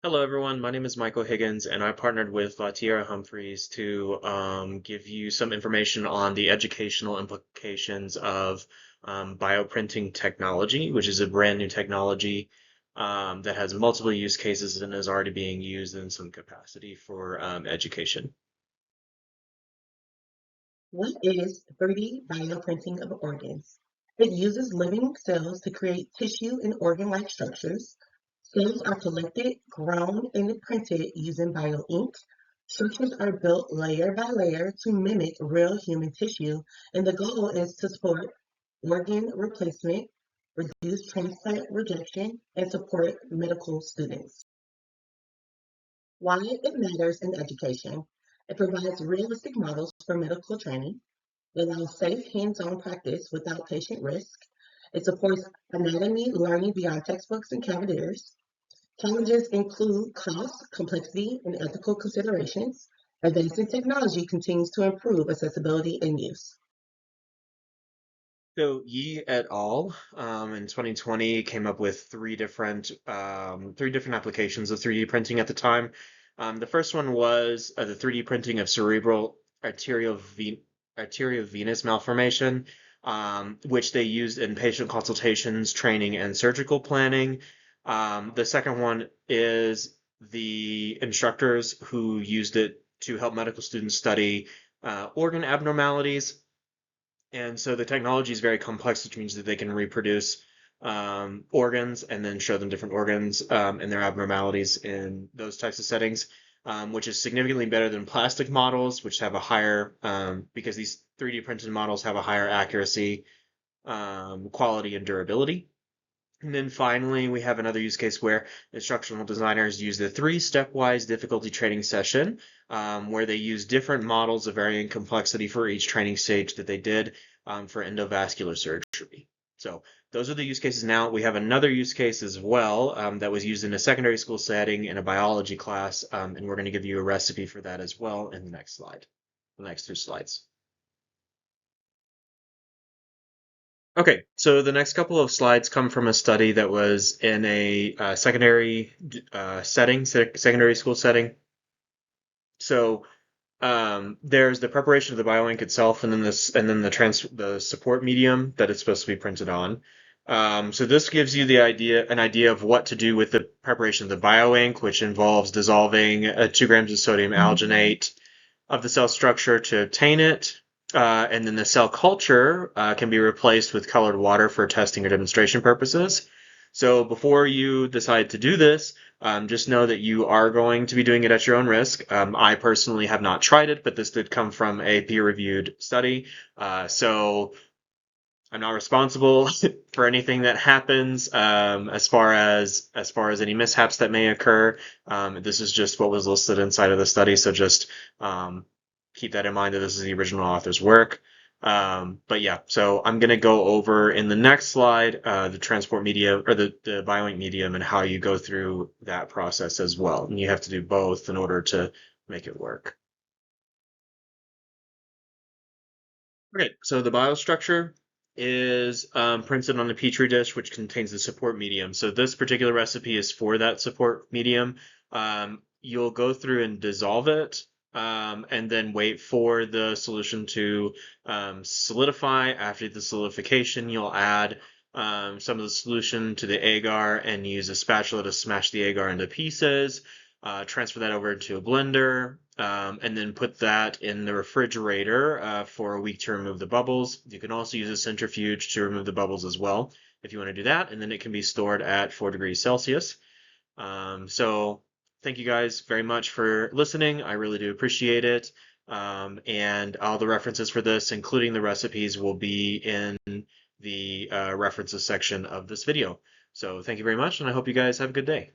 Hello, everyone. My name is Michael Higgins, and I partnered with Latiera Humphreys to give you some information on the educational implications of bioprinting technology, which is a brand new technology that has multiple use cases and is already being used in some capacity for education. What is 3D bioprinting of organs? It uses living cells to create tissue and organ-like structures. Cells are collected, grown, and printed using bioink. Structures are built layer by layer to mimic real human tissue, and the goal is to support organ replacement, reduce transplant rejection, and support medical students. Why it matters in education. It provides realistic models for medical training. It allows safe hands-on practice without patient risk. It supports anatomy learning beyond textbooks and calendars. Challenges include cost, complexity, and ethical considerations. Advancing technology continues to improve accessibility and use. So Yi et al. In 2020 came up with three different applications of 3D printing at the time. The first one was the 3D printing of cerebral arteriovenous malformation, which they used in patient consultations, training, and surgical planning. The second one is the instructors who used it to help medical students study organ abnormalities. And so the technology is very complex, which means that they can reproduce organs and then show them different organs and their abnormalities in those types of settings, which is significantly better than plastic models, which have a higher, because these 3D printed models have a higher accuracy, quality, and durability. And then finally, we have another use case where instructional designers use the three-stepwise difficulty training session, where they use different models of varying complexity for each training stage that they did for endovascular surgery. So those are the use cases now. We have another use case as well that was used in a secondary school setting in a biology class, and we're going to give you a recipe for that as well in the next slide, the next two slides. Okay, so the next couple of slides come from a study that was in a secondary secondary school setting. So there's the preparation of the bioink itself, and then the support medium that it's supposed to be printed on. So this gives you an idea of what to do with the preparation of the bioink, which involves dissolving 2 grams of sodium alginate of the cell structure to obtain it. And then the cell culture can be replaced with colored water for testing or demonstration purposes. So before you decide to do this, just know that you are going to be doing it at your own risk. I personally have not tried it, but this did come from a peer-reviewed study. So I'm not responsible for anything that happens as far as any mishaps that may occur. This is just what was listed inside of the study, so just keep that in mind that this is the original author's work. But yeah, so I'm going to go over in the next slide the transport medium or the bioink medium and how you go through that process as well. And you have to do both in order to make it work. Okay, so the biostructure is printed on a petri dish, which contains the support medium. So this particular recipe is for that support medium. You'll go through and dissolve it, and then wait for the solution to solidify. After the solidification, you'll add some of the solution to the agar and use a spatula to smash the agar into pieces. Transfer that over to a blender, and then put that in the refrigerator for a week to remove the bubbles. You can also use a centrifuge to remove the bubbles as well if you want to do that, and then it can be stored at 4 degrees Celsius. So thank you guys very much for listening. I really do appreciate it. And all the references for this, including the recipes, will be in the references section of this video. So thank you very much, and I hope you guys have a good day.